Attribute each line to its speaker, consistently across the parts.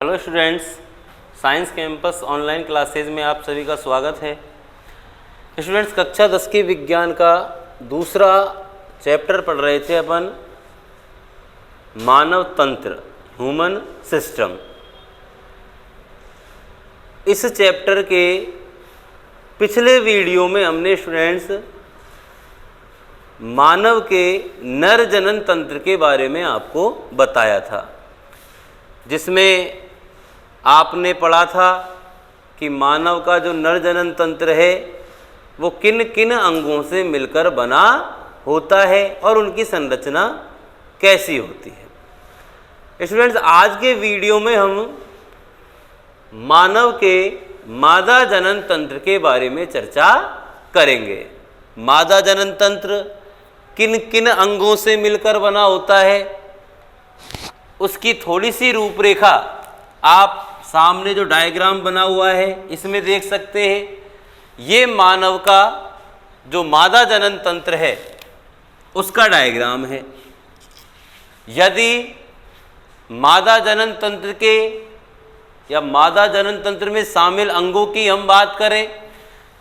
Speaker 1: Hello students, science campus online classes में आप सभी का स्वागत है। स्टूडेंट्स, कक्षा 10 के विज्ञान का दूसरा चैप्टर पढ़ रहे थे अपन, मानव तंत्र, ह्यूमन सिस्टम। इस चैप्टर के पिछले वीडियो में हमने स्टूडेंट्स मानव के नर जनन तंत्र के बारे में आपको बताया था, जिसमें आपने पढ़ा था कि मानव का जो नर जनन तंत्र है वो किन किन अंगों से मिलकर बना होता है और उनकी संरचना कैसी होती है। स्टूडेंट्स, आज के वीडियो में हम मानव के मादा जनन तंत्र के बारे में चर्चा करेंगे। मादा जनन तंत्र किन किन अंगों से मिलकर बना होता है, उसकी थोड़ी सी रूपरेखा आप सामने जो डायग्राम बना हुआ है इसमें देख सकते हैं। ये मानव का जो मादा जनन तंत्र है उसका डायग्राम है। यदि मादा जनन तंत्र के या मादा जनन तंत्र में शामिल अंगों की हम बात करें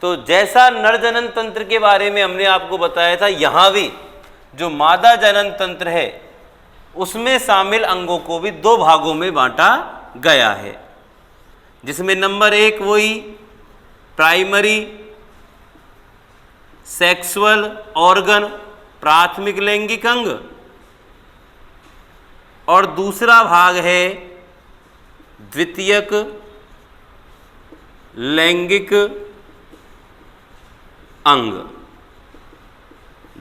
Speaker 1: तो जैसा नर जनन तंत्र के बारे में हमने आपको बताया था, यहाँ भी जो मादा जनन तंत्र है उसमें शामिल अंगों को भी दो भागों में बांटा गया है, जिसमें नंबर 1 वही प्राइमरी सेक्सुअल ऑर्गन, प्राथमिक लैंगिक अंग, और दूसरा भाग है द्वितीयक लैंगिक अंग।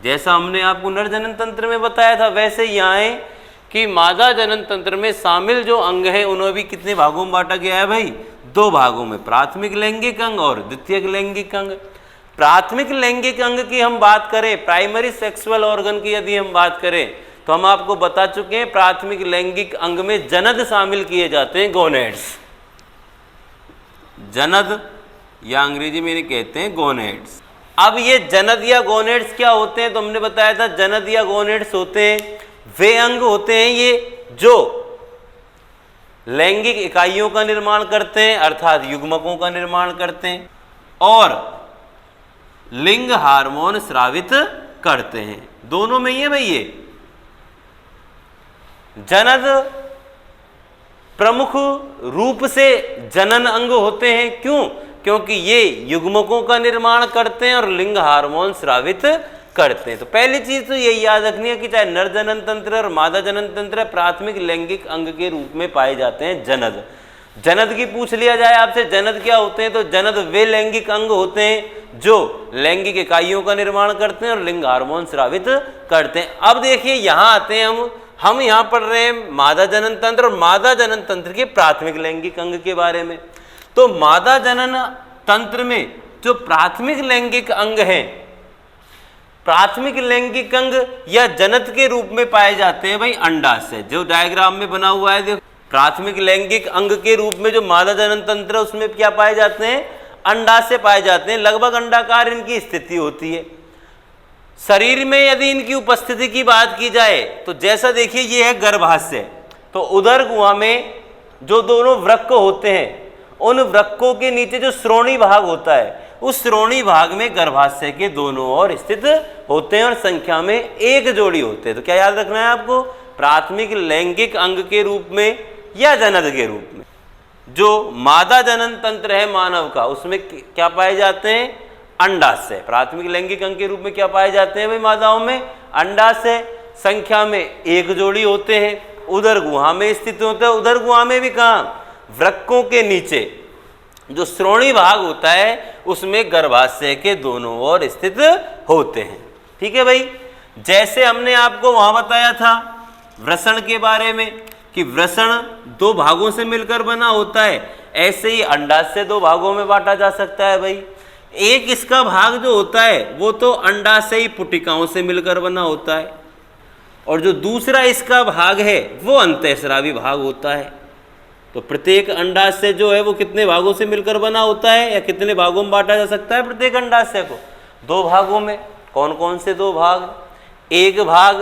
Speaker 1: जैसा हमने आपको नर जनन तंत्र में बताया था वैसे यहाँ है कि मादा जनन तंत्र में शामिल जो अंग हैं उन्हें भी कितने भागों में बांटा गया है भाई? 2 भागों में, प्राथमिक लैंगिक अंग और द्वितीयक लैंगिक अंग। प्राथमिक लैंगिक अंग की हम बात करें, प्राइमरी सेक्सुअल ऑर्गन की यदि हम बात करें तो हम आपको बता चुके हैं प्राथमिक लैंगिक अंग में जनद शामिल किए जाते हैं, गोनेड्स। जनद या अंग्रेजी में कहते हैं गोनेड्स। अब ये जनद या गोनेड्स क्या होते हैं तो हमने बताया था जनद या गोनेड्स होते हैं वे अंग होते हैं ये जो लैंगिक इकाइयों का निर्माण करते हैं, अर्थात युग्मकों का निर्माण करते हैं और लिंग हार्मोन स्रावित करते हैं। दोनों में ही है भाई। ये जनद प्रमुख रूप से जनन अंग होते हैं। क्यों? क्योंकि ये युग्मकों का निर्माण करते हैं और लिंग हार्मोन स्रावित करते हैं। तो पहली चीज तो यही याद रखनी है कि चाहे नर जनन तंत्र और मादा जनन तंत्र प्राथमिक लैंगिक अंग के रूप में पाए जाते हैं जनद। जनद की पूछ लिया जाए आपसे जनद क्या होते हैं तो जनद वे लैंगिक अंग होते हैं जो लैंगिक इकाइयों का निर्माण करते हैं और लिंग हार्मोन स्रावित करते हैं। अब देखिए यहाँ आते हैं हम यहाँ पढ़ रहे हैं मादा जनन तंत्र और मादा जनन तंत्र के प्राथमिक लैंगिक अंग के बारे में। तो मादा जनन तंत्र में जो प्राथमिक लैंगिक अंग हैं, प्राथमिक लैंगिक अंग या जनद के रूप में पाए जाते हैं भाई अंडाशय। जो डायग्राम में बना हुआ है देखो, प्राथमिक लैंगिक अंग के रूप में जो मादा जनन तंत्र है उसमें क्या पाए जाते हैं? अंडाशय पाए जाते हैं। लगभग अंडाकार इनकी स्थिति होती है। शरीर में यदि इनकी उपस्थिति की बात की जाए तो जैसा देखिए ये है गर्भाशय, तो उदर गुहा में जो दोनों वृक्क होते हैं उन वृक्कों के नीचे जो श्रोणी भाग होता है उस श्रोणी भाग में गर्भाशय के दोनों ओर स्थित होते हैं और संख्या में 1 जोड़ी होते हैं। तो क्या याद रखना है आपको? प्राथमिक लैंगिक अंग के रूप में या जनद के रूप में जो मादा जनन तंत्र है मानव का उसमें क्या पाए जाते हैं? अंडाशय। प्राथमिक लैंगिक अंग के रूप में क्या पाए जाते हैं भाई मादाओं में? अंडाशय। संख्या में 1 जोड़ी होते हैं, उदर गुहा में स्थित होते हैं। उदर गुहा में भी कहाँ? वृक्कों के नीचे जो श्रोणी भाग होता है उसमें गर्भाशय के दोनों ओर स्थित होते हैं। ठीक है भाई। जैसे हमने आपको वहां बताया था वृषण के बारे में कि वृषण 2 भागों से मिलकर बना होता है, ऐसे ही अंडाशय 2 भागों में बांटा जा सकता है भाई। एक इसका भाग जो होता है वो तो अंडाशयी पुटिकाओं से मिलकर बना होता है और जो दूसरा इसका भाग है वो अंतःस्रावी भाग होता है। तो प्रत्येक अंडाशय जो है वो कितने भागों से मिलकर बना होता है या कितने भागों में बांटा जा सकता है प्रत्येक अंडाशय को? 2 भागों में। कौन कौन से 2 भाग? एक भाग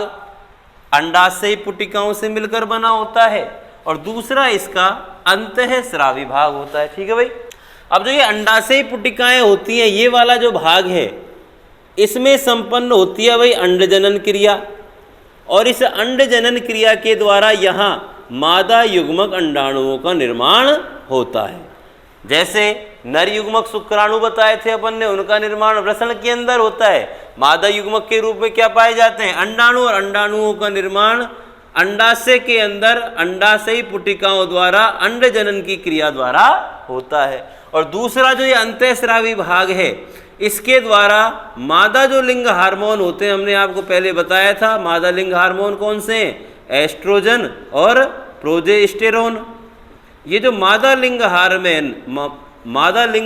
Speaker 1: अंडाशय पुटिकाओं से मिलकर बना होता है और दूसरा इसका अंतःस्रावी भाग होता है। ठीक है भाई। अब जो ये अंडाशय पुटिकाएं होती हैं, ये वाला जो भाग है इसमें संपन्न होती है भाई अंडजनन क्रिया, और इस अंडजनन क्रिया के द्वारा यहाँ मादा युग्मक अंडाणुओं का निर्माण होता है। जैसे नर युग्मक शुक्राणु बताए थे अपन ने, उनका निर्माण वृषण के अंदर होता है। मादा युग्मक के रूप में क्या पाए जाते हैं? अंडाणु, और अंडाणुओं का निर्माण अंडाशय के अंदर अंडाशयी पुटिकाओं द्वारा अंडजनन की क्रिया द्वारा होता है। और दूसरा जो ये अंतःस्रावी भाग है, इसके द्वारा मादा जो लिंग हार्मोन होते हैं, हमने आपको पहले बताया था मादा लिंग हार्मोन कौन से हैं? एस्ट्रोजन और प्रोजेस्टेरोन। ये जो मादा लिंग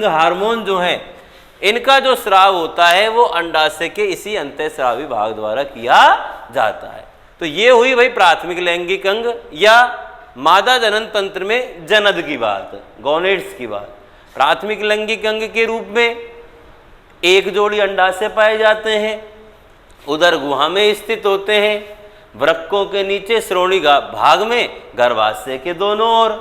Speaker 1: हार्मोन जो है, इनका जो स्राव होता है वो अंडाशय के इसी अंतःस्रावी भाग द्वारा किया जाता है। तो ये हुई भाई प्राथमिक लैंगिक अंग या मादा जनन तंत्र में जनद की बात, गोनेड्स की बात। प्राथमिक लैंगिक अंग के रूप में एक जोड़ी अंडाशय पाए जाते हैं, उदर गुहा में स्थित होते हैं, वृक्कों के नीचे श्रोणी भाग में गर्भाशय के दोनों ओर।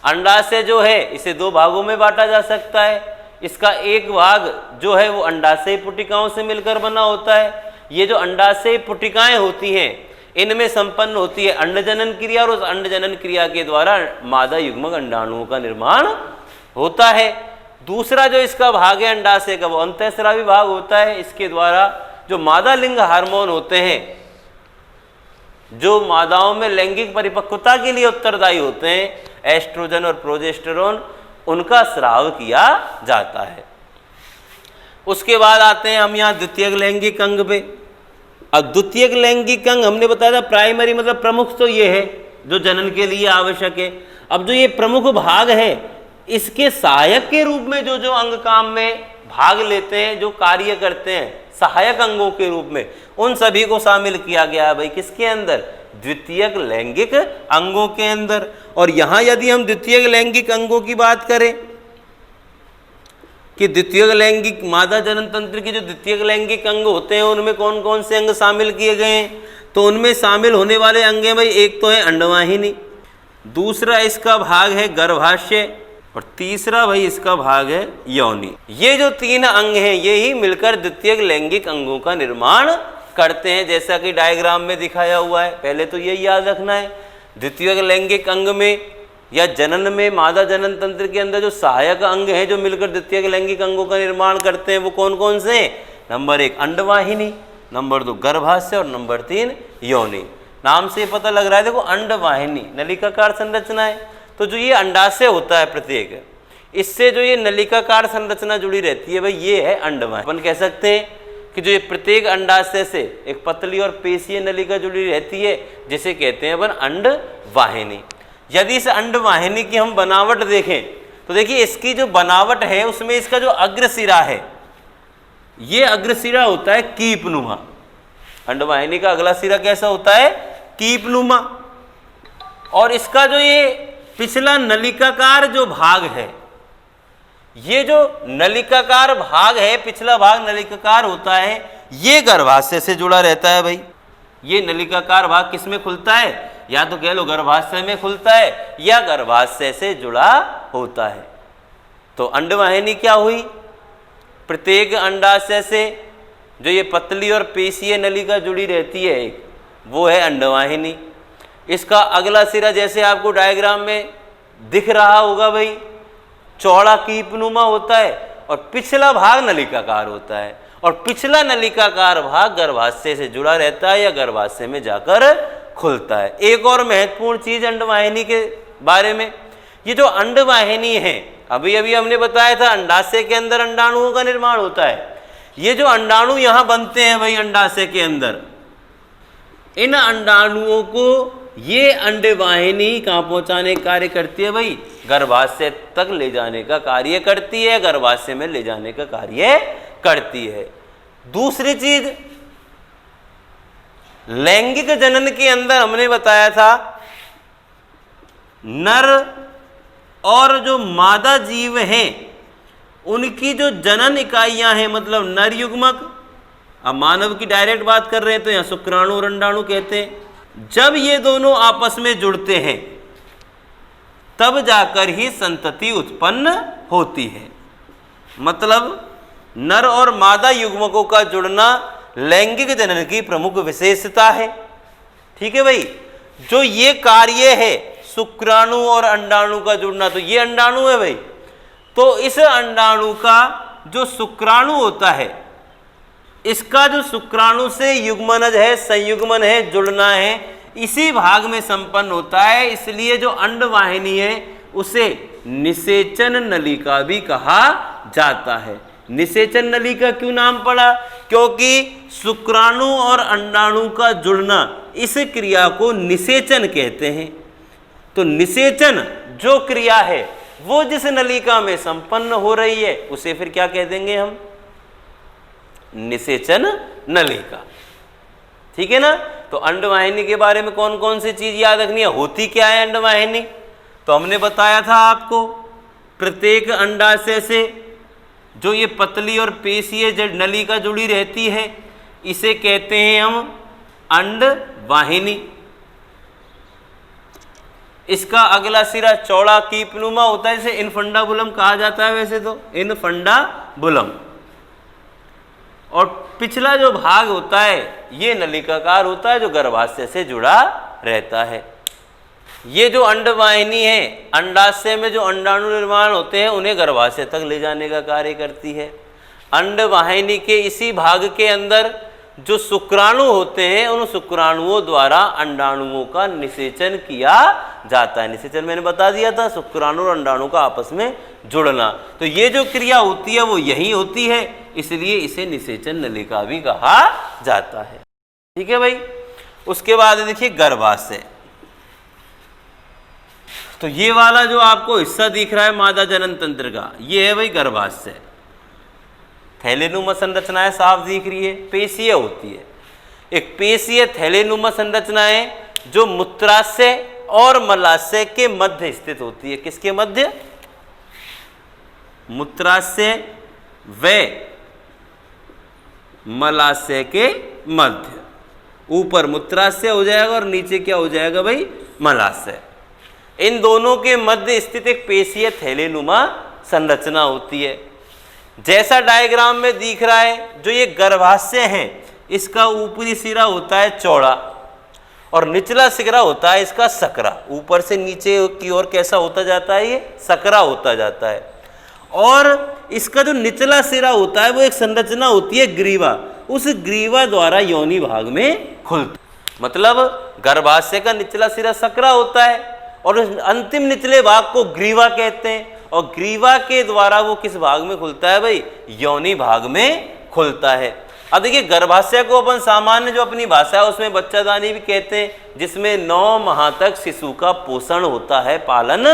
Speaker 1: अंडाशय जो है इसे दो भागों में बांटा जा सकता है। इसका एक भाग जो है वो अंडाशय पुटिकाओं से मिलकर बना होता है। ये जो अंडाशय पुटिकाएं होती हैं, इनमें संपन्न होती है अंडजनन क्रिया, और उस अंडजनन क्रिया के द्वारा मादा युग्मक अंडाणुओं का निर्माण होता है। दूसरा जो इसका भाग है अंडाशय का, वो अंतःस्रावी भाग होता है। इसके द्वारा जो मादा लिंग हार्मोन होते हैं, जो मादाओं में लैंगिक परिपक्वता के लिए उत्तरदायी होते हैं, एस्ट्रोजन और प्रोजेस्टेरोन, उनका स्राव किया जाता है। उसके बाद आते हैं हम यहाँ द्वितीयक लैंगिक अंग पे। अब द्वितीयक लैंगिक अंग हमने बताया था प्राइमरी मतलब प्रमुख तो ये है जो जनन के लिए आवश्यक है। अब जो ये प्रमुख भाग है, इसके सहायक के रूप में जो जो अंग काम में भाग लेते हैं, जो कार्य करते हैं सहायक अंगों के रूप में, उन सभी को शामिल किया गया है भाई किसके अंदर? द्वितीयक लैंगिक अंगों के अंदर। और यहाँ यदि हम द्वितीयक लैंगिक अंगों की बात करें कि द्वितीयक लैंगिक मादा जनन तंत्र के जो द्वितीयक लैंगिक अंग होते हैं, उनमें कौन कौन से अंग शामिल किए गए हैं? तो उनमें शामिल होने वाले अंग हैं भाई, एक तो है अंडवाहिनी, दूसरा इसका भाग है गर्भाशय, और तीसरा भाई इसका भाग है योनि। ये जो तीन अंग हैं, ये ही मिलकर द्वितीयक लैंगिक अंगों का निर्माण करते हैं, जैसा कि डायग्राम में दिखाया हुआ है। पहले तो ये याद रखना है, द्वितीयक लैंगिक अंग में या जनन में मादा जनन तंत्र के अंदर जो सहायक अंग हैं जो मिलकर द्वितीयक लैंगिक अंगों का निर्माण करते हैं, वो कौन कौन से हैं? नंबर 1 अंडवाहिनी, नंबर 2 गर्भाशय, और नंबर 3 योनि। नाम से पता लग रहा है, देखो अंडवाहिनी नलिकाकार संरचना है। तो जो ये अंडाशय होता है प्रत्येक, इससे जो ये नलिकाकार संरचना जुड़ी रहती है भाई, ये है अंडवाहिनी। अपन कह सकते हैं कि जो ये प्रत्येक अंडाशय से एक पतली और पेशीय नलिका जुड़ी रहती है, जिसे कहते हैं अपन अंडवाहिनी। यदि इस अंडवाहिनी की हम बनावट देखें तो देखिए इसकी जो बनावट है उसमें इसका जो अग्रसिरा है, ये अग्रसिरा होता है कीपनुमा। अंडवाहिनी का अगला सिरा कैसा होता है? कीपनुमा। और इसका जो ये पिछला नलिकाकार जो भाग है, ये जो नलिकाकार भाग है, पिछला भाग नलिकाकार होता है, ये गर्भाशय से जुड़ा रहता है भाई। ये नलिकाकार भाग किस में खुलता है? या तो कह लो गर्भाशय में खुलता है, या गर्भाशय से जुड़ा होता है। तो अंडवाहिनी क्या हुई? प्रत्येक अंडाशय से जो ये पतली और पेशीय नलिका जुड़ी रहती है, वो है अंडवाहिनी। इसका अगला सिरा जैसे आपको डायग्राम में दिख रहा होगा भाई, चौड़ा कीपनुमा होता है, और पिछला भाग नलिकाकार होता है, और पिछला नलिकाकार भाग गर्भाशय से जुड़ा रहता है या गर्भाशय में जाकर खुलता है। एक और महत्वपूर्ण चीज अंडवाहिनी के बारे में, ये जो अंडवाहिनी है, अभी अभी हमने बताया था अंडाशय के अंदर अंडाणुओं का निर्माण होता है। ये जो अंडाणु यहाँ बनते हैं भाई अंडाशय के अंदर, इन अंडाणुओं को ये अंडवाहिनी कहाँ पहुँचाने का कार्य करती है भाई? गर्भाशय तक ले जाने का कार्य करती है, गर्भाशय में ले जाने का कार्य करती है। दूसरी चीज, लैंगिक जनन के अंदर हमने बताया था नर और जो मादा जीव हैं उनकी जो जनन इकाइयां हैं, मतलब नर युग्मक, अब मानव की डायरेक्ट बात कर रहे हैं तो यहाँ शुक्राणु और अंडाणु कहते हैं। जब ये दोनों आपस में जुड़ते हैं तब जाकर ही संतति उत्पन्न होती है। मतलब नर और मादा युग्मकों का जुड़ना लैंगिक जनन की प्रमुख विशेषता है। ठीक है भाई, जो ये कार्य है शुक्राणु और अंडाणु का जुड़ना, तो ये अंडाणु है भाई, तो इस अंडाणु का जो शुक्राणु होता है, इसका जो शुक्राणु से युग्मनज है, संयुग्मन है, जुड़ना है, इसी भाग में संपन्न होता है। इसलिए जो अंडवाहिनी है उसे निषेचन नलिका भी कहा जाता है। निषेचन नलिका क्यों नाम पड़ा? क्योंकि शुक्राणु और अंडाणु का जुड़ना, इस क्रिया को निषेचन कहते हैं। तो निषेचन जो क्रिया है वो जिस नलिका में संपन्न हो रही है उसे फिर क्या कह देंगे हम? निषेचन नलिका। ठीक है ना। तो अंडवाहिनी के बारे में कौन कौन सी चीज याद रखनी है? होती क्या है अंडवाहिनी? तो हमने बताया था आपको, प्रत्येक अंडाशय से जो ये पतली और पेशीय जो नलिका जुड़ी रहती है इसे कहते हैं हम अंडवाहिनी। इसका अगला सिरा चौड़ा कीपनुमा होता है, इसे इनफंडाबुलम कहा जाता है वैसे तो, इनफंडाबुलम। और पिछला जो भाग होता है ये नलिकाकार होता है जो गर्भाशय से जुड़ा रहता है। ये जो अंडवाहिनी है, अंडाशय में जो अंडाणु निर्माण होते हैं उन्हें गर्भाशय तक ले जाने का कार्य करती है। अंडवाहिनी के इसी भाग के अंदर जो शुक्राणु होते हैं उन शुक्राणुओं द्वारा अंडाणुओं का निषेचन किया जाता है। निषेचन मैंने बता दिया था, शुक्राणु और अंडाणु का आपस में जुड़ना। तो ये जो क्रिया होती है वो यही होती है, इसलिए इसे निषेचन नलिका भी कहा जाता है। ठीक है भाई। उसके बाद देखिए गर्भाशय। तो ये वाला जो आपको हिस्सा दिख रहा है मादा जनन तंत्र का, ये है भाई गर्भाशय। थैलेनुमा संरचनाएं साफ दिख रही है, पेशीय होती है। एक पेशीय थैलेनुमा संरचनाएं जो मूत्राशय और मलाशय के मध्य स्थित होती है। किसके मध्य? मूत्राशय व मलाशय के मध्य। ऊपर मूत्राशय हो जाएगा और नीचे क्या हो जाएगा भाई? मलाशय। इन दोनों के मध्य स्थित एक पेशीय थैलेनुमा संरचना होती है। जैसा डायग्राम में दिख रहा है, जो ये गर्भाशय है इसका ऊपरी सिरा होता है चौड़ा और निचला सिरा होता है इसका सकरा। ऊपर से नीचे की ओर कैसा होता जाता है? ये सकरा होता जाता है। और इसका जो निचला सिरा होता है वो एक संरचना होती है ग्रीवा। उस ग्रीवा द्वारा योनि भाग में खुलता। मतलब गर्भाशय का निचला सिरा सकरा होता है और उस अंतिम निचले भाग को ग्रीवा कहते हैं। और ग्रीवा के द्वारा वो किस भाग में खुलता है भाई? योनि भाग में खुलता है। अब देखिए गर्भाशय को अपन सामान्य जो अपनी भाषा है उसमें बच्चादानी भी कहते हैं, जिसमें 9 माह तक शिशु का पोषण होता है, पालन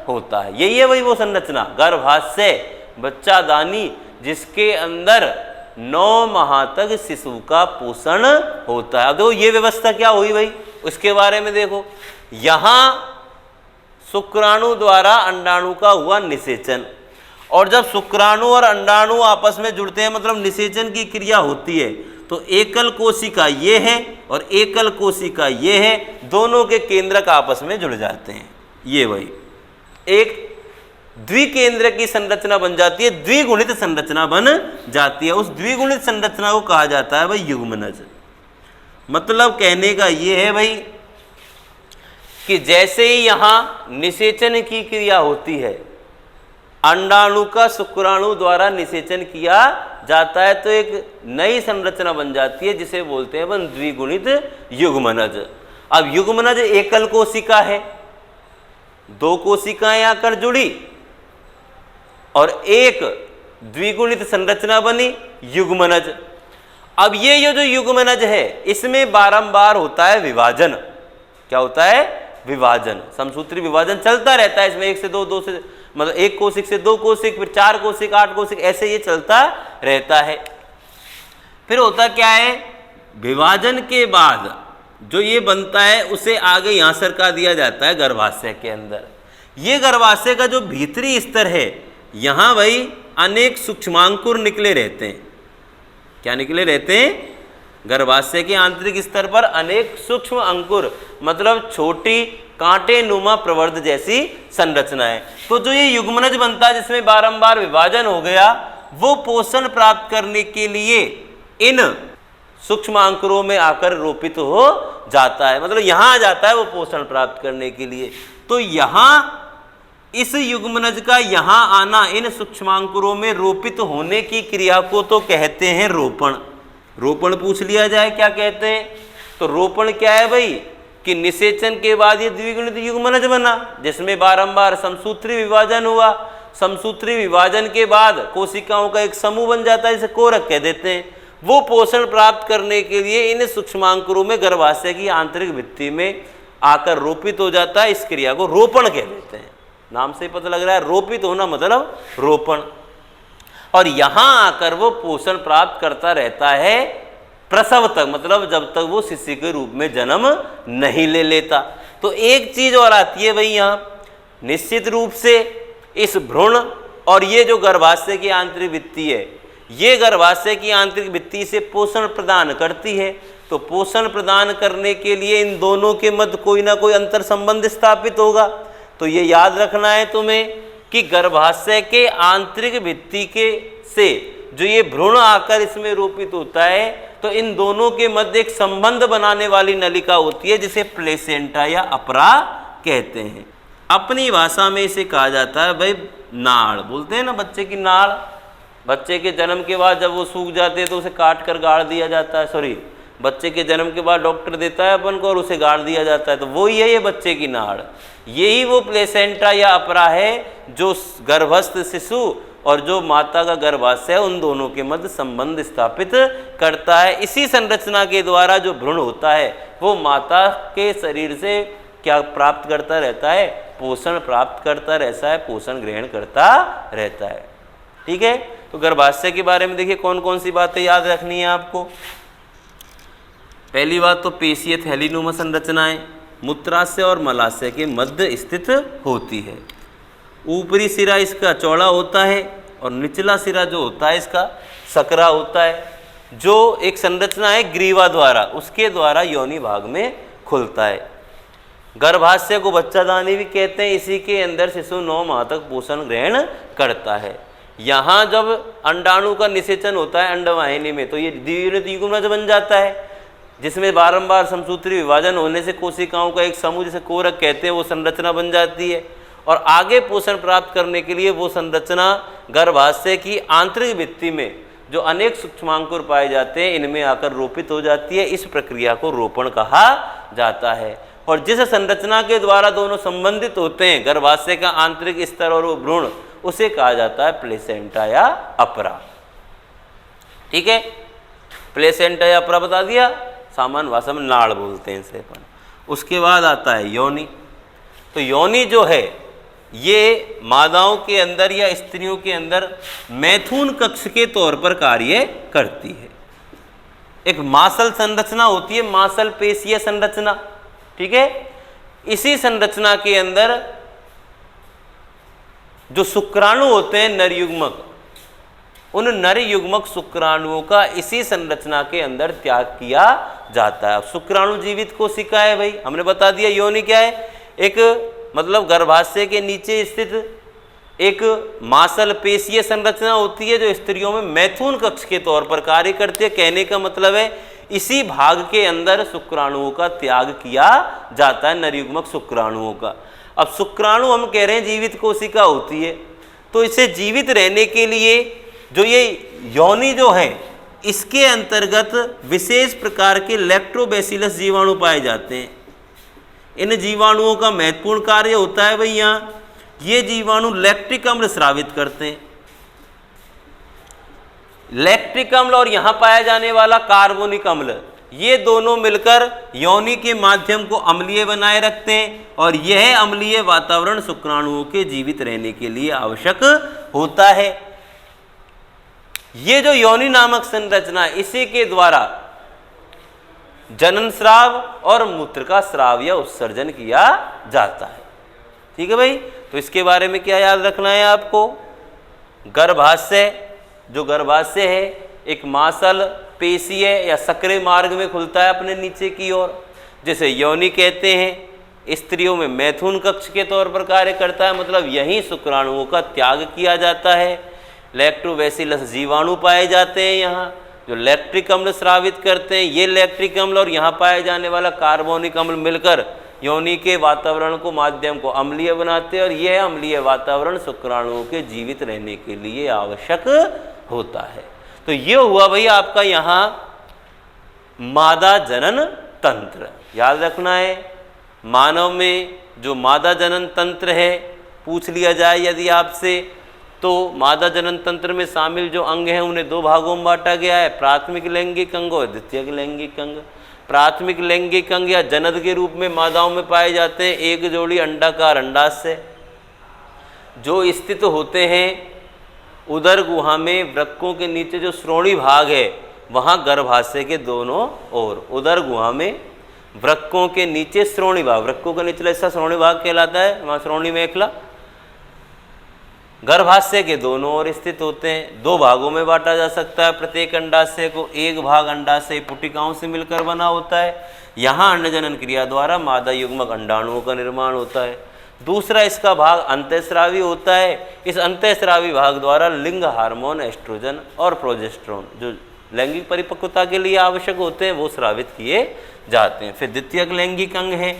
Speaker 1: होता है। यही है भाई वो संरचना, गर्भाशय बच्चादानी, जिसके अंदर 9 माह तक शिशु का पोषण होता है। अब देखो ये व्यवस्था क्या हुई भाई, उसके बारे में देखो। यहाँ शुक्राणु द्वारा अंडाणु का हुआ निषेचन, और जब शुक्राणु और अंडाणु आपस में जुड़ते हैं मतलब निषेचन की क्रिया होती है, तो एकल कोशिका ये है और एकल कोशिका ये है, दोनों के केंद्रक आपस में जुड़ जाते हैं। ये भाई एक द्विकेंद्र की संरचना बन जाती है, द्विगुणित संरचना बन जाती है। उस द्विगुणित संरचना को कहा जाता है भाई युग्मनज। मतलब कहने का ये है भाई कि जैसे ही यहाँ निषेचन की क्रिया होती है, अंडाणु का शुक्राणु द्वारा निषेचन किया जाता है, तो एक नई संरचना बन जाती है जिसे बोलते हैं अपन द्विगुणित युग्मनज। अब युग्मनज एकल कोशिका है, 2 कोशिकाएं आकर जुड़ी और एक द्विगुणित संरचना बनी युग्मनज। अब ये जो युग्मनज है इसमें बारंबार होता है विभाजन। क्या होता है? विभाजन। समसूत्री विभाजन चलता रहता है इसमें, 1 से 2, 2 से मतलब 1 कोशिक से 2 कोशिक, फिर 4 कोशिक, 8 कोशिक, ऐसे ये चलता रहता है। फिर होता क्या है, विभाजन के बाद जो ये बनता है उसे आगे यहाँ सरका दिया जाता है गर्भाशय के अंदर। ये गर्भाशय का जो भीतरी स्तर है, यहाँ भाई अनेक सूक्ष्मांकुर निकले रहते हैं। क्या निकले रहते हैं? गर्भाशय के आंतरिक स्तर पर अनेक सूक्ष्म अंकुर, मतलब छोटी कांटे नुमा प्रवर्ध जैसी संरचना है। तो जो ये युग्मनज बनता है जिसमें बारंबार विभाजन हो गया, वो पोषण प्राप्त करने के लिए इन सूक्ष्म अंकुरों में आकर रोपित हो जाता है, मतलब यहां आ जाता है वो पोषण प्राप्त करने के लिए। तो यहां इस युग्मनज का यहां आना, इन सूक्ष्मांकुरों में रोपित होने की क्रिया को तो कहते हैं रोपण। रोपण पूछ लिया जाए क्या कहते हैं, तो रोपण क्या है भाई कि निषेचन के बाद ये द्विगुणित युग्मनज बना जिसमें बारंबार समसूत्री विभाजन हुआ। समसूत्री विभाजन के बाद कोशिकाओं का एक समूह बन जाता है, इसे कोरक कह देते हैं। वो पोषण प्राप्त करने के लिए इन सूक्ष्मांकुरों में गर्भाशय की आंतरिक भित्ति में आकर रोपित हो जाता है। इस क्रिया को रोपण कह देते हैं। नाम से पता लग रहा है रोपित होना मतलब रोपण। और यहां आकर वो पोषण प्राप्त करता रहता है प्रसव तक, मतलब जब तक वो शिशु के रूप में जन्म नहीं ले लेता। तो एक चीज और आती है भाई यहाँ, निश्चित रूप से इस भ्रूण और ये जो गर्भाशय की आंतरिक भित्ति है, ये गर्भाशय की आंतरिक भित्ति से पोषण प्रदान करती है। तो पोषण प्रदान करने के लिए इन दोनों के मध्य कोई ना कोई अंतर संबंध स्थापित होगा। तो ये याद रखना है तुम्हें कि गर्भाशय के आंतरिक भित्ति के से जो ये भ्रूण आकर इसमें रोपित होता है, तो इन दोनों के मध्य एक संबंध बनाने वाली नलिका होती है जिसे प्लेसेंटा या अपरा कहते हैं। अपनी भाषा में इसे कहा जाता है भाई नाड़, बोलते हैं ना बच्चे की नाड़। बच्चे के जन्म के बाद जब वो सूख जाते हैं तो उसे काट कर गाड़ दिया जाता है, सॉरी बच्चे के जन्म के बाद डॉक्टर देता है अपन को और उसे गाड़ दिया जाता है, तो वही है ये बच्चे की नाड़। यही वो प्लेसेंटा या अपरा है जो गर्भस्थ शिशु और जो माता का गर्भाशय है उन दोनों के मध्य संबंध स्थापित करता है। इसी संरचना के द्वारा जो भ्रूण होता है वो माता के शरीर से क्या प्राप्त करता रहता है, पोषण प्राप्त करता रहता है, पोषण ग्रहण करता रहता है। ठीक है, तो गर्भाशय के बारे में देखिए कौन कौन सी बातें याद रखनी है आपको। पहली बात तो पेशीय थैलीनुमा संरचनाएं मूत्राशय और मलाशय के मध्य स्थित होती है। ऊपरी सिरा इसका चौड़ा होता है और निचला सिरा जो होता है इसका सकरा होता है, जो एक संरचना है ग्रीवा द्वारा, उसके द्वारा योनि भाग में खुलता है। गर्भाशय को बच्चादानी भी कहते हैं। इसी के अंदर शिशु 9 माह तक पोषण ग्रहण करता है। यहाँ जब अंडाणु का निषेचन होता है अंडवाहिनी में, तो ये द्विगुणित युग्मनज बन जाता है जिसमें बारंबार समसूत्री विभाजन होने से कोशिकाओं का एक समूह जिसे कोरक कहते हैं वो संरचना बन जाती है। और आगे पोषण प्राप्त करने के लिए वो संरचना गर्भाशय की आंतरिक भित्ति में जो अनेक सूक्ष्मांकुर पाए जाते हैं इनमें आकर रोपित हो जाती है। इस प्रक्रिया को रोपण कहा जाता है। और जिस संरचना के द्वारा दोनों संबंधित होते हैं, गर्भाशय का आंतरिक स्तर और वो भ्रूण, उसे कहा जाता है प्लेसेंटा या अपरा। ठीक है, प्लेसेंटा या अपरा बता दिया, सामान्य भाषा में नाड़ बोलते हैं इसे अपन। उसके बाद आता है योनि। तो योनि जो है ये मादाओं के अंदर या स्त्रियों के अंदर मैथुन कक्ष के तौर पर कार्य करती है। एक मासल संरचना होती है, मासल पेशीय संरचना। ठीक है, इसी संरचना के अंदर जो शुक्राणु होते हैं नर युग्मक, उन नर युग्मक शुक्राणुओं का इसी संरचना के अंदर त्याग किया जाता है। अब शुक्राणु जीवित कोशिका है भाई, हमने बता दिया। योनि क्या है, एक मतलब गर्भाशय के नीचे स्थित एक मासल पेशीय संरचना होती है जो स्त्रियों में मैथुन कक्ष के तौर पर कार्य करती है। कहने का मतलब है इसी भाग के अंदर शुक्राणुओं का त्याग किया जाता है, नरयुग्मक शुक्राणुओं का। अब शुक्राणु हम कह रहे हैं जीवित कोशिका होती है, तो इसे जीवित रहने के लिए जो ये योनि जो है इसके अंतर्गत विशेष प्रकार के लैक्टोबैसिलस जीवाणु पाए जाते हैं। इन जीवाणुओं का महत्वपूर्ण कार्य होता है भाई यहाँ, ये जीवाणु लैक्टिक अम्ल स्रावित करते हैं। लैक्टिक अम्ल और यहाँ पाया जाने वाला कार्बोनिक अम्ल, ये दोनों मिलकर योनि के माध्यम को अम्लीय बनाए रखते हैं और यह अम्लीय वातावरण शुक्राणुओं के जीवित रहने के लिए आवश्यक होता है। ये जो योनि नामक संरचना, इसी के द्वारा जनन स्राव और मूत्र का स्राव या उत्सर्जन किया जाता है। ठीक है भाई, तो इसके बारे में क्या याद रखना है आपको। गर्भाशय, जो गर्भाशय है एक मासल पेशीय या सक्रिय मार्ग में खुलता है अपने नीचे की ओर, जिसे योनि कहते हैं। स्त्रियों में मैथुन कक्ष के तौर पर कार्य करता है, मतलब यहीं शुक्राणुओं का त्याग किया जाता है। लैक्टोबैसिलस जीवाणु पाए जाते हैं यहाँ, जो लैक्टिक अम्ल स्रावित करते हैं। ये लैक्टिक अम्ल और यहाँ पाए जाने वाला कार्बोनिक अम्ल मिलकर योनि के वातावरण को, माध्यम को अम्लीय बनाते हैं, और यह अम्लीय वातावरण शुक्राणुओं के जीवित रहने के लिए आवश्यक होता है। तो ये हुआ भाई आपका यहाँ मादा जनन तंत्र। याद रखना है, मानव में जो मादा जनन तंत्र है, पूछ लिया जाए यदि आपसे, तो मादा जनन तंत्र में शामिल जो अंग हैं उन्हें दो भागों में बांटा गया है, प्राथमिक लैंगिक अंग और द्वितीयक लैंगिक अंग। प्राथमिक लैंगिक अंग या जनन के रूप में मादाओं में पाए जाते हैं एक जोड़ी अंडाकार अंडाशय जो स्थित होते हैं उदर गुहा में। वृक्कों के नीचे जो श्रोणी भाग है वहाँ गर्भाशय के दोनों ओर, उदर गुहा में वृक्कों के नीचे श्रोणी भाग, वृक्कों का निचला हिस्सा श्रोणी भाग कहलाता है, वहाँ श्रोणी मेखला गर्भाशय के दोनों ओर स्थित होते हैं। दो भागों में बांटा जा सकता है प्रत्येक अंडाशय को। एक भाग अंडाशय पुटिकाओं से मिलकर बना होता है, यहाँ अंडजनन क्रिया द्वारा मादा युग्मक अंडाणुओं का निर्माण होता है। दूसरा इसका भाग अंतःस्रावी होता है। इस अंतःस्रावी भाग द्वारा लिंग हार्मोन एस्ट्रोजन और प्रोजेस्टेरोन जो लैंगिक परिपक्वता के लिए आवश्यक होते हैं वो स्रावित किए जाते हैं। फिर द्वितीयक लैंगिक अंग है।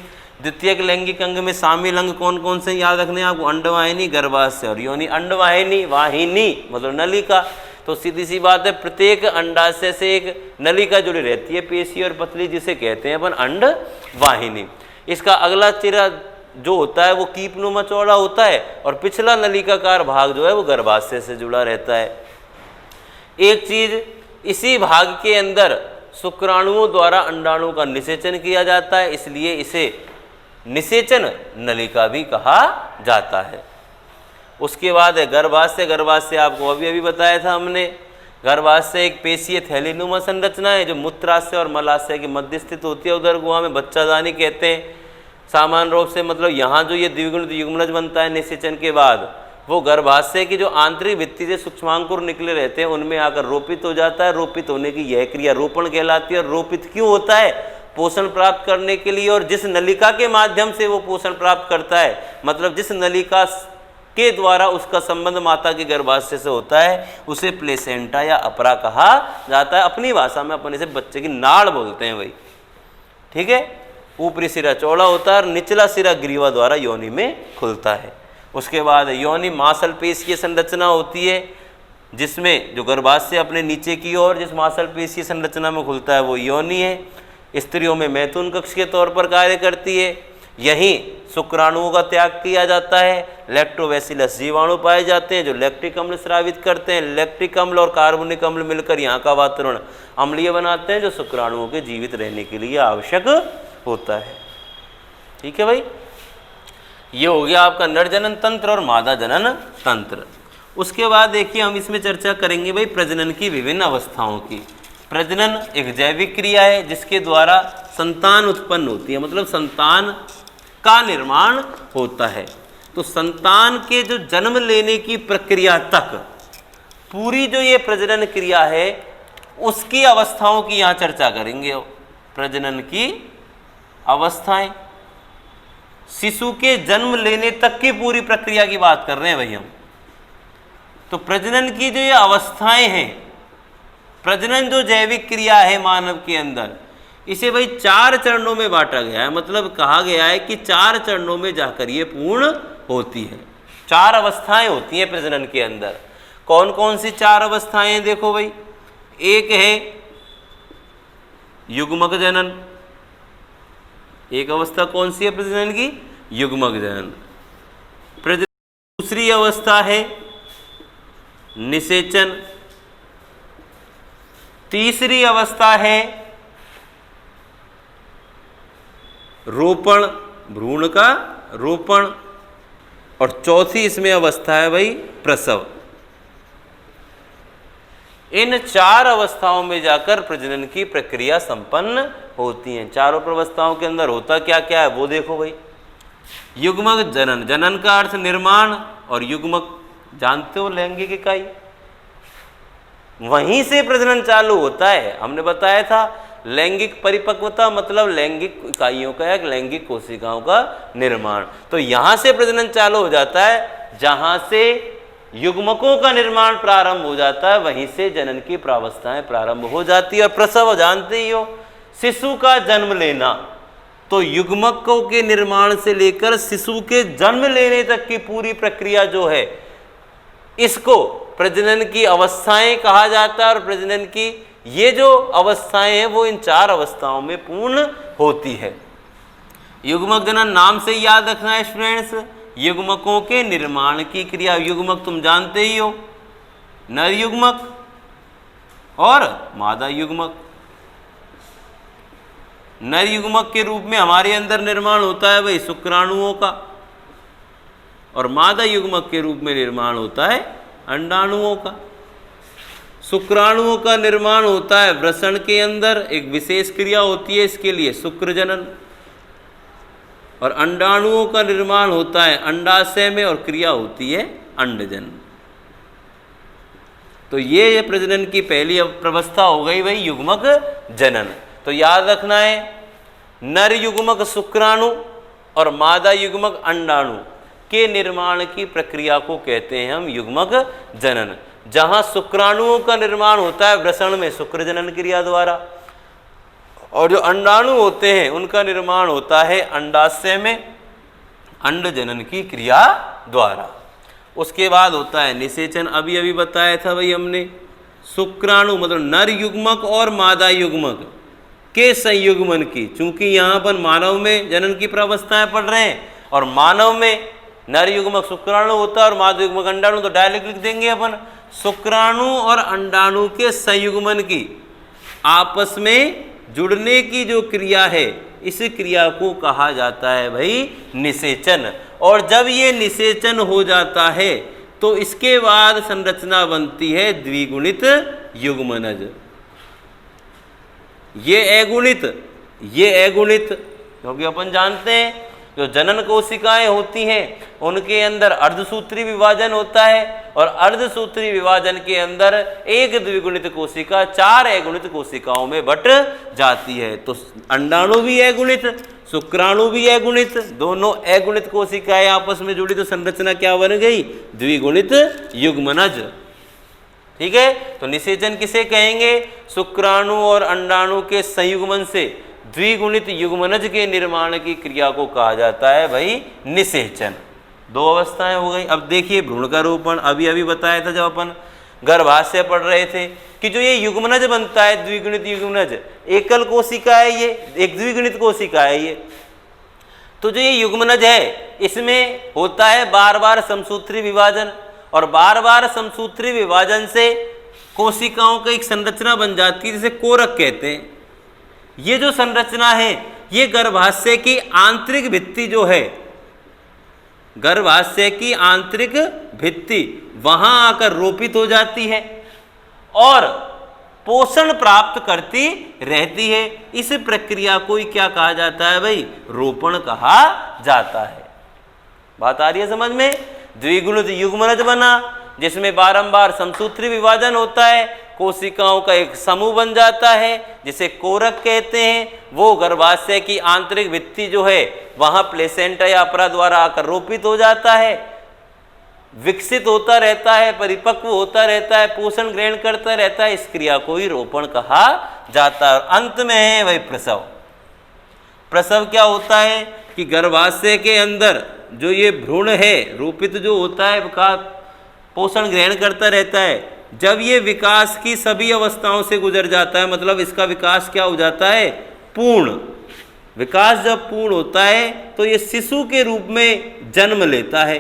Speaker 1: द्वितीयक लैंगिक अंग में शामिल अंग कौन कौन से याद रखने हैं आपको? अंडवाहिनी, गर्भाशय और योनि। अंडवाहिनी, वाहिनी मतलब नलिका, तो सीधी सी बात है प्रत्येक अंडाशय से एक नलिका जुड़ी रहती है, पेशी और पतली, जिसे कहते हैं अपन अंडवाहिनी। इसका अगला चेहरा जो होता है वो कीपनुमा चौड़ा होता है और पिछला नलिकाकार भाग जो है वो गर्भाशय से जुड़ा रहता है। एक चीज, इसी भाग के अंदर शुक्राणुओं द्वारा अंडाणु का निषेचन किया जाता है, इसलिए इसे निषेचन नलिका भी कहा जाता है। उसके बाद है गर्भाशय। गर्भाशय आपको अभी बताया था हमने। गर्भाशय एक पेशीय थैलीनुमा संरचना है जो मूत्राशय और मलाशय के मध्य स्थित होती है। उदर गुहा में बच्चादानी कहते हैं सामान्य रूप से, मतलब यहाँ जो ये द्विगुणित युग्मनज बनता है निषेचन के बाद, वो गर्भाशय की जो आंतरिक भित्ति से सूक्ष्मांकुर निकले रहते हैं उनमें आकर रोपित हो जाता है। रोपित होने की यह क्रिया रोपण कहलाती है। और रोपित क्यों होता है? पोषण प्राप्त करने के लिए। और जिस नलिका के माध्यम से वो पोषण प्राप्त करता है, मतलब जिस नलिका के द्वारा उसका संबंध माता के गर्भाशय से होता है, उसे प्लेसेंटा या अपरा कहा जाता है। अपनी भाषा में अपन इसे बच्चे की नाड़ बोलते हैं भाई, ठीक है। ऊपरी सिरा चौड़ा होता है और निचला सिरा ग्रीवा द्वारा योनि में खुलता है। उसके बाद योनि मांसल पेशीय संरचना होती है, जिसमें जो गर्भाशय अपने नीचे की ओर जिस मांसल पेशीय संरचना में खुलता है वो योनि है। स्त्रियों में मैथुन कक्ष के तौर पर कार्य करती है। यहीं शुक्राणुओं का त्याग किया जाता है। लैक्टोबैसिलस जीवाणु पाए जाते हैं जो लैक्टिक अम्ल स्रावित करते हैं। लैक्टिक अम्ल और कार्बोनिक अम्ल मिलकर यहाँ का वातावरण अम्लीय बनाते हैं जो शुक्राणुओं के जीवित रहने के लिए आवश्यक होता है। ठीक है भाई, ये हो गया आपका नर जनन तंत्र और मादा जनन तंत्र। उसके बाद देखिए हम इसमें चर्चा करेंगे भाई प्रजनन की विभिन्न अवस्थाओं की। प्रजनन एक जैविक क्रिया है जिसके द्वारा संतान उत्पन्न होती है, मतलब संतान का निर्माण होता है। तो संतान के जो जन्म लेने की प्रक्रिया तक पूरी जो ये प्रजनन क्रिया है उसकी अवस्थाओं की यहाँ चर्चा करेंगे। प्रजनन की अवस्थाएं, शिशु के जन्म लेने तक की पूरी प्रक्रिया की बात कर रहे हैं भाई हम। तो प्रजनन की जो ये अवस्थाएं हैं, प्रजनन जो जैविक क्रिया है मानव के अंदर, इसे भाई 4 चरणों में बांटा गया है। मतलब कहा गया है कि 4 चरणों में जाकर ये पूर्ण होती है। 4 अवस्थाएं होती हैं प्रजनन के अंदर। कौन कौन सी 4 अवस्थाएं हैं? देखो भाई, एक है युग्मक जनन। एक अवस्था कौन सी है प्रजनन की? युग्मक जनन। दूसरी अवस्था है निषेचन। तीसरी अवस्था है रोपण, भ्रूण का रोपण। और चौथी इसमें अवस्था है भाई प्रसव। इन 4 अवस्थाओं में जाकर प्रजनन की प्रक्रिया संपन्न होती हैं। चारों अवस्थाओं के अंदर होता क्या क्या है वो देखो भाई। युग्मक जनन, जनन का अर्थ निर्माण, और युग्मक जानते हो लैंगिक इकाई, वहीं से प्रजनन चालू होता है। हमने बताया था लैंगिक परिपक्वता मतलब लैंगिक इकाइयों का या लैंगिक कोशिकाओं का निर्माण। तो यहाँ से प्रजनन चालू हो जाता है, जहाँ से युग्मकों का निर्माण प्रारंभ हो जाता है वहीं से जनन की प्रावस्थाएं प्रारंभ हो जाती है। और प्रसव जानते ही हो, शिशु का जन्म लेना, तो युग्मकों के निर्माण से लेकर शिशु के जन्म लेने तक की पूरी प्रक्रिया जो है, इसको प्रजनन की अवस्थाएं कहा जाता है। और प्रजनन की ये जो अवस्थाएं हैं वो इन 4 अवस्थाओं में पूर्ण होती है। युग्मक जनन नाम से याद रखना है स्टूडेंट्स, युग्मकों के निर्माण की क्रिया। युग्मक तुम जानते ही हो, नर युग्मक और मादा युग्मक। नर युग्मक के रूप में हमारे अंदर निर्माण होता है भाई शुक्राणुओं का, और मादा युग्मक के रूप में निर्माण होता है अंडाणुओं का। शुक्राणुओं का निर्माण होता है वृषण के अंदर, एक विशेष क्रिया होती है इसके लिए, शुक्र जनन। और अंडाणुओं का निर्माण होता है अंडाशय में, और क्रिया होती है अंडजन। तो ये प्रजनन की पहली अवस्था हो गई भाई युग्मक जनन। तो याद रखना है, नर युग्मक शुक्राणु और मादा युग्मक अंडाणु के निर्माण की प्रक्रिया को कहते हैं हम युग्मक जनन। जहां शुक्राणुओं का निर्माण होता है वृषण में शुक्र जनन क्रिया द्वारा, और जो अंडाणु होते हैं उनका निर्माण होता है अंडाशय में अंड जनन की क्रिया द्वारा। उसके बाद होता है निषेचन। अभी अभी बताया था भाई हमने, शुक्राणु मतलब नर युग्मक और मादा युग्मक के संयुग्मन की। चूंकि यहाँ पर मानव में जनन की प्रावस्थाएं पढ़ रहे हैं, और मानव में नर युग्मक शुक्राणु होता है और मादा युग्मक अंडाणु, तो डायरेक्ट लिख देंगे अपन शुक्राणु और अंडाणु के संयुग्मन की आपस में जुड़ने की जो क्रिया है, इस क्रिया को कहा जाता है भाई निषेचन। और जब ये निषेचन हो जाता है तो इसके बाद संरचना बनती है द्विगुणित युग्मनज। ये अगुणित, क्योंकि अपन जानते हैं जो जनन कोशिकाएं होती हैं उनके अंदर अर्धसूत्री विभाजन होता है, और अर्धसूत्री विभाजन के अंदर एक द्विगुणित कोशिका 4 अगुणित कोशिकाओं में बट जाती है। तो अंडाणु भी अगुणित, शुक्राणु भी अगुणित, दोनों अगुणित कोशिकाएं आपस में जुड़ी तो संरचना क्या बन गई? द्विगुणित युग्मनज। ठीक है, तो निषेचन किसे कहेंगे? शुक्राणु और अंडाणु के संयुग्मन से द्विगुणित युग्मनज के निर्माण की क्रिया को कहा जाता है भाई निषेचन। 2 अवस्थाएं हो गई। अब देखिए भ्रूण का रोपण, अभी अभी बताया था जब अपन गर्भाशय पढ़ रहे थे कि जो ये युग्मनज बनता है द्विगुणित युग्मनज, एकल कोशिका है, ये एक द्विगुणित कोशिका है ये। तो जो ये युग्मनज है इसमें होता है बार बार समसूत्री विभाजन, और बार बार समसूत्री विभाजन से कोशिकाओं की एक संरचना बन जाती है जिसे कोरक कहते हैं। ये जो संरचना है ये गर्भाशय की आंतरिक भित्ति जो है, गर्भाशय की आंतरिक भित्ति वहां आकर रोपित हो जाती है और पोषण प्राप्त करती रहती है। इस प्रक्रिया को ही क्या कहा जाता है भाई? रोपण कहा जाता है। बात आ रही है समझ में? द्विगुणित युग्मनज बना जिसमें बारंबार समसूत्री विभाजन होता है, कोशिकाओं का एक समूह बन जाता है जिसे कोरक कहते हैं। वो गर्भाशय की आंतरिक भित्ति जो है वहां प्लेसेंटा या अपरा द्वारा आकर रोपित हो जाता है, विकसित होता रहता है, परिपक्व होता रहता है, पोषण ग्रहण करता रहता है। इस क्रिया को ही रोपण कहा जाता है। और अंत में है वही प्रसव। प्रसव क्या होता है कि गर्भाशय के अंदर जो ये भ्रूण है रोपित जो होता है पोषण ग्रहण करता रहता है। जब ये विकास की सभी अवस्थाओं से गुजर जाता है, मतलब इसका विकास क्या हो जाता है? पूर्ण। विकास जब पूर्ण होता है तो ये शिशु के रूप में जन्म लेता है।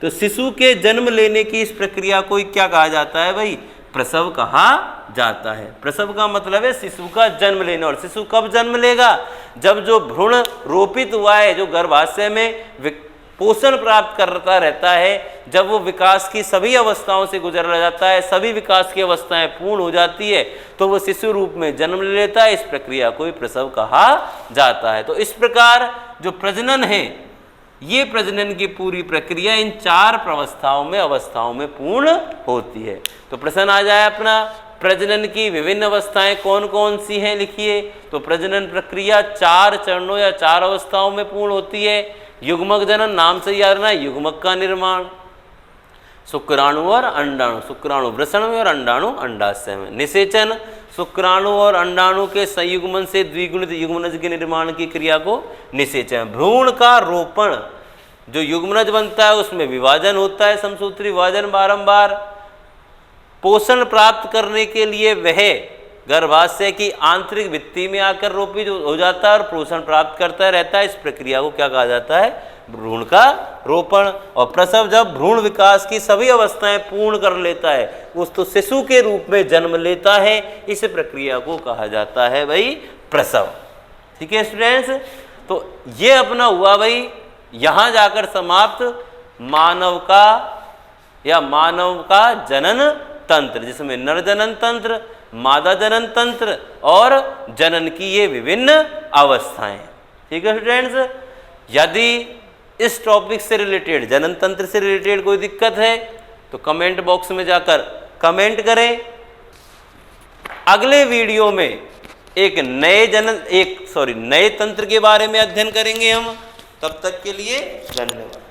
Speaker 1: तो शिशु के जन्म लेने की इस प्रक्रिया को क्या कहा जाता है भाई? प्रसव कहा जाता है। प्रसव का मतलब है शिशु का जन्म लेना। और शिशु कब जन्म लेगा? जब जो भ्रूण रोपित हुआ है, जो गर्भाशय में पोषण प्राप्त करता रहता है, जब वो विकास की सभी अवस्थाओं से गुजर जाता है, सभी विकास की अवस्थाएं पूर्ण हो जाती है, तो वो शिशु रूप में जन्म ले लेता है। इस प्रक्रिया को प्रसव कहा जाता है। तो इस प्रकार जो प्रजनन है, ये प्रजनन की पूरी प्रक्रिया इन 4 अवस्थाओं में पूर्ण होती है। तो प्रश्न आ जाए अपना, प्रजनन की विभिन्न अवस्थाएं कौन कौन सी हैं लिखिए। तो प्रजनन प्रक्रिया 4 चरणों या 4 अवस्थाओं में पूर्ण होती है। युग्मक जनन, नाम से याद रखना है, युग्मक का निर्माण, शुक्राणु और अंडाणु, शुक्राणु वृषण में और अंडाणु अंडाशय में। निषेचन, शुक्राणु और अंडाणु के संयुग्मन से द्विगुणित युग्मनज के निर्माण की क्रिया को निषेचन। भ्रूण का रोपण, जो युग्मनज बनता है उसमें विभाजन होता है, समसूत्री विभाजन बारंबार। पोषण प्राप्त करने के लिए वह गर्भाशय की आंतरिक भित्ति में आकर रोपित हो जाता है और पोषण प्राप्त करता रहता है। इस प्रक्रिया को क्या कहा जाता है? भ्रूण का रोपण। और प्रसव, जब भ्रूण विकास की सभी अवस्थाएं पूर्ण कर लेता है, उस तो शिशु के रूप में जन्म लेता है, इस प्रक्रिया को कहा जाता है भाई प्रसव। ठीक है स्टूडेंट्स, तो ये अपना हुआ भाई यहां जाकर समाप्त मानव का या मानव का जनन तंत्र, जिसमें नर जनन तंत्र, मादा जनन तंत्र और जनन की ये विभिन्न अवस्थाएं। ठीक है स्टूडेंट्स, यदि इस टॉपिक से रिलेटेड, जनन तंत्र से रिलेटेड कोई दिक्कत है तो कमेंट बॉक्स में जाकर कमेंट करें। अगले वीडियो में एक नए तंत्र के बारे में अध्ययन करेंगे हम। तब तक के लिए धन्यवाद।